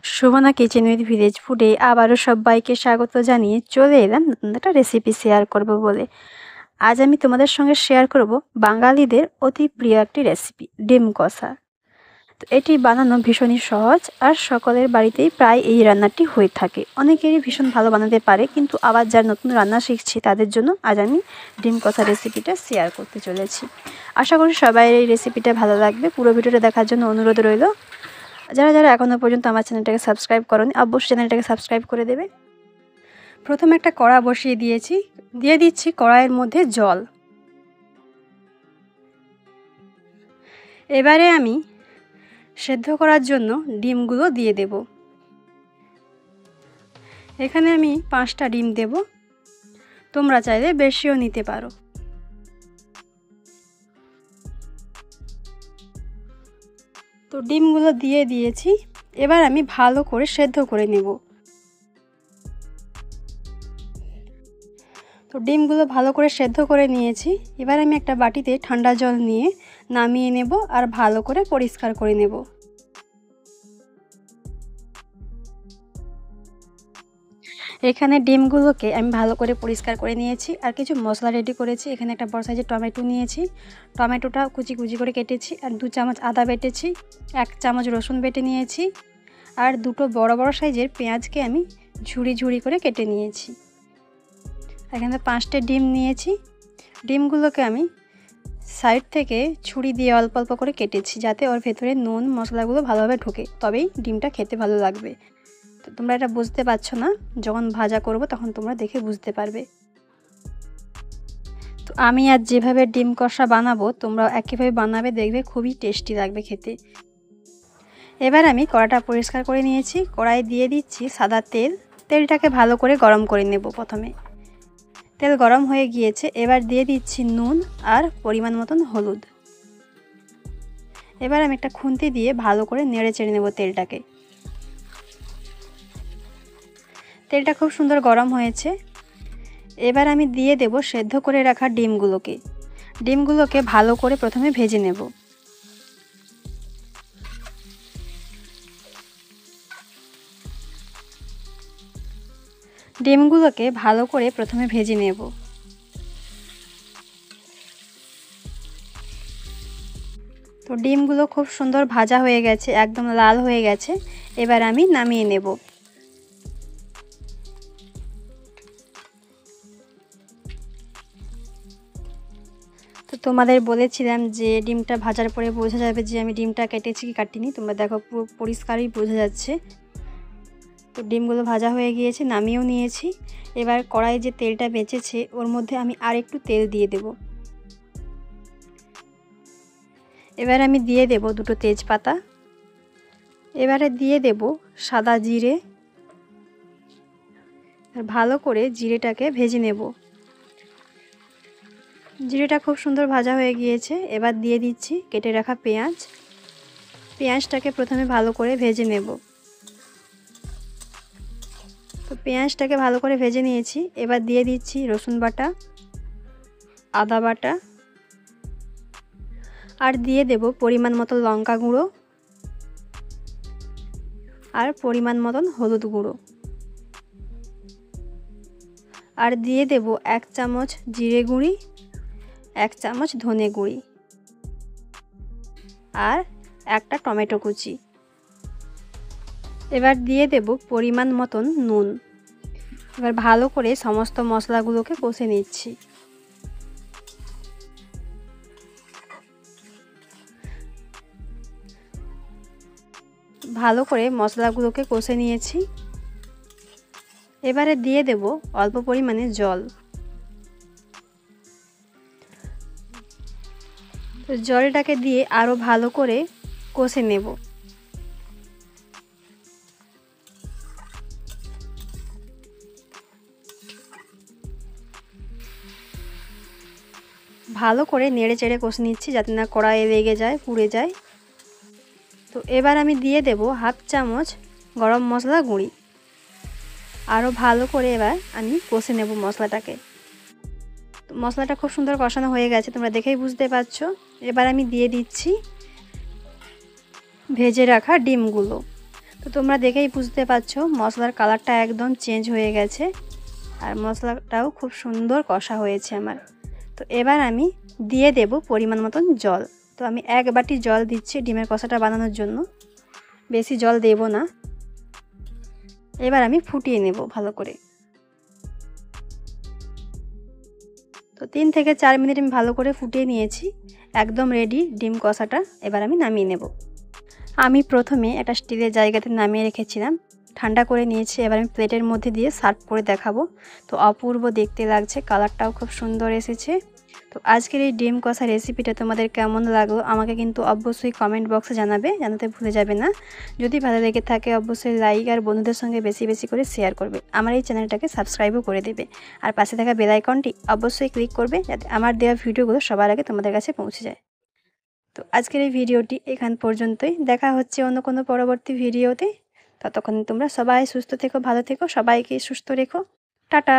Shobhana kitchen with village ফুডে আবারও সবাইকে স্বাগত জানিয়ে চলে এলাম নতুন একটা রেসিপি শেয়ার করব বলে। আজ আমি তোমাদের সঙ্গে শেয়ার করব বাঙালিদের অতি প্রিয় একটি রেসিপি, ডিম কষা। তো এটি বানানো ভীষণই সহজ, আর সকলের বাড়িতেই প্রায় এই রান্নাটি হয়ে থাকে। অনেকেরই ভীষণ ভালো বানাতে পারে, কিন্তু আবার যারা নতুন রান্না শিখছি তাদের জন্য আজ আমি ডিম কষা রেসিপিটা শেয়ার করতে চলেছি। আশা করি সবাই এই রেসিপিটা ভালো লাগবে। পুরো ভিডিওটা দেখার জন্য অনুরোধ রইল। যারা যারা এখনও পর্যন্ত আমার চ্যানেলটাকে সাবস্ক্রাইব করোনি, অবশ্যই চ্যানেলটাকে সাবস্ক্রাইব করে দেবে। প্রথমে একটা কড়া বসিয়ে দিয়েছি, দিয়ে দিচ্ছি কড়াইয়ের মধ্যে জল। এবারে আমি সেদ্ধ করার জন্য ডিমগুলো দিয়ে দেব। এখানে আমি 5টা ডিম দেব, তোমরা চাইলে বেশিও নিতে পারো। তো ডিমগুলো দিয়ে দিয়েছি, এবার আমি ভালো করে সেদ্ধ করে নেব। তো ডিমগুলো ভালো করে সেদ্ধ করে নিয়েছি। এবার আমি একটা বাটিতে ঠান্ডা জল নিয়ে নামিয়ে নেব আর ভালো করে পরিষ্কার করে নেব। এখানে ডিমগুলোকে আমি ভালো করে পরিষ্কার করে নিয়েছি আর কিছু মশলা রেডি করেছি। এখানে একটা বড় সাইজের টমেটো নিয়েছি, টমেটোটা কুচি কুচি করে কেটেছি, আর 2 চামচ আদা বেটেছি, 1 চামচ রসুন বেটে নিয়েছি, আর 2টো বড় বড় সাইজের পেঁয়াজকে আমি ঝুড়ি ঝুড়ি করে কেটে নিয়েছি। এখানে 5টে ডিম নিয়েছি। ডিমগুলোকে আমি সাইড থেকে ছুরি দিয়ে অল্প অল্প করে কেটেছি, যাতে ওর ভেতরে নুন মশলাগুলো ভালোভাবে ঢোকে, তবেই ডিমটা খেতে ভালো লাগবে। তো তোমরা এটা বুঝতে পারছো না, যখন ভাজা করব তখন তোমরা দেখে বুঝতে পারবে। তো আমি আজ যেভাবে ডিম কষা বানাবো তোমরা একইভাবে বানাবে, দেখবে খুবই টেস্টি লাগবে খেতে। এবার আমি কড়াটা পরিষ্কার করে নিয়েছি, কড়াই দিয়ে দিচ্ছি সাদা তেল। তেলটাকে ভালো করে গরম করে নেব। প্রথমে তেল গরম হয়ে গিয়েছে, এবার দিয়ে দিচ্ছি নুন আর পরিমাণ মতন হলুদ। এবার আমি একটা খুন্তি দিয়ে ভালো করে নেড়ে চেড়ে নেব তেলটাকে। তেলটা খুব সুন্দর গরম হয়েছে। এবার আমি দিয়ে দেব সেদ্ধ করে রাখা ডিমগুলোকে ভালো করে প্রথমে ভেজে নেব। ডিমগুলোকে ভালো করে প্রথমে ভেজে নেব। তো ডিমগুলো খুব সুন্দর ভাজা হয়ে গেছে, একদম লাল হয়ে গেছে। এবার আমি নামিয়ে নেব। তো তোমাদের বলেছিলাম যে ডিমটা ভাজার পরে বোঝা যাবে যে আমি ডিমটা কেটেছি কি কাটিনি। তোমরা দেখো পুরো পরিষ্কারই বোঝা যাচ্ছে। তো ডিমগুলো ভাজা হয়ে গিয়েছে, নামিয়েও নিয়েছি। এবার কড়াই যে তেলটা বেঁচেছে ওর মধ্যে আমি আর একটু তেল দিয়ে দেব। এবার আমি দিয়ে দেব 2টো তেজপাতা। এবারে দিয়ে দেব সাদা জিরে, আর ভালো করে জিরেটাকে ভেজে নেব। জিরেটা খুব সুন্দর ভাজা হয়ে গিয়েছে। এবার দিয়ে দিচ্ছি কেটে রাখা পেঁয়াজটাকে প্রথমে ভালো করে ভেজে নেব। তো পেঁয়াজটাকে ভালো করে ভেজে নিয়েছি। এবার দিয়ে দিচ্ছি রসুন বাটা, আদা বাটা, আর দিয়ে দেব পরিমাণ মতো লঙ্কা গুঁড়ো আর পরিমাণ মতন হলুদ গুঁড়ো, আর দিয়ে দেব 1 চামচ জিরে গুঁড়ি, 1 চামচ ধনে গুঁড়ি, আর একটা টমেটো কুচি। এবার দিয়ে দেব পরিমাণ মতন নুন। এবার ভালো করে সমস্ত মশলাগুলোকে কষে নিচ্ছি। ভালো করে মশলাগুলোকে কষে নিয়েছি। এবারে দিয়ে দেব অল্প পরিমাণে জল। জলটাকে দিয়ে আরও ভালো করে কষে নেব। ভালো করে নেড়ে চেড়ে কষে নিচ্ছি, যাতে না কড়াইয়ে লেগে যায়, পুড়ে যায়। তো এবার আমি দিয়ে দেব 1/2 চামচ গরম মশলা গুঁড়ি। আরও ভালো করে এবার আমি কষে নেব মশলাটাকে। তো মশলাটা খুব সুন্দর কষানো হয়ে গেছে, তোমরা দেখেই বুঝতে পারছো। এবার আমি দিয়ে দিচ্ছি ভেজে রাখা ডিমগুলো। তো তোমরা দেখেই বুঝতে পারছো মশলার কালারটা একদম চেঞ্জ হয়ে গেছে আর মশলাটাও খুব সুন্দর কষা হয়েছে আমার। তো এবার আমি দিয়ে দেব পরিমাণ মতন জল। তো আমি 1 বাটি জল দিচ্ছি ডিমের কষাটা বানানোর জন্য, বেশি জল দেব না। এবার আমি ফুটিয়ে নেব ভালো করে। তো 3 থেকে 4 মিনিট আমি ভালো করে ফুটিয়ে নিয়েছি, একদম রেডি ডিম কষাটা। এবার আমি নামিয়ে নেব। আমি প্রথমে একটা স্টিলের জায়গাতে নামিয়ে রেখেছিলাম, ঠান্ডা করে নিয়েছি। এবার আমি প্লেটের মধ্যে দিয়ে সার্ভ করে দেখাবো। তো অপূর্ব দেখতে লাগছে, কালারটাও খুব সুন্দর এসেছে। তো আজকের এই ডিম কষা রেসিপিটা তোমাদের কেমন লাগলো আমাকে কিন্তু অবশ্যই কমেন্ট বক্সে জানাতে ভুলে যাবে না। যদি ভালো লেগে থাকে অবশ্যই লাইক আর বন্ধুদের সঙ্গে বেশি বেশি করে শেয়ার করবে। আমার এই চ্যানেলটাকে সাবস্ক্রাইবও করে দেবে আর পাশে থাকা বেল আইকনটি অবশ্যই ক্লিক করবে যাতে আমার দেওয়া ভিডিওগুলো সবার আগে তোমাদের কাছে পৌঁছে যায়। তো আজকের এই ভিডিওটি এখান পর্যন্তই, দেখা হচ্ছে অন্য কোনো পরবর্তী ভিডিওতে। ততক্ষণ তোমরা সবাই সুস্থ থেকো, ভালো থেকো, সবাইকে সুস্থ রেখো। টাটা।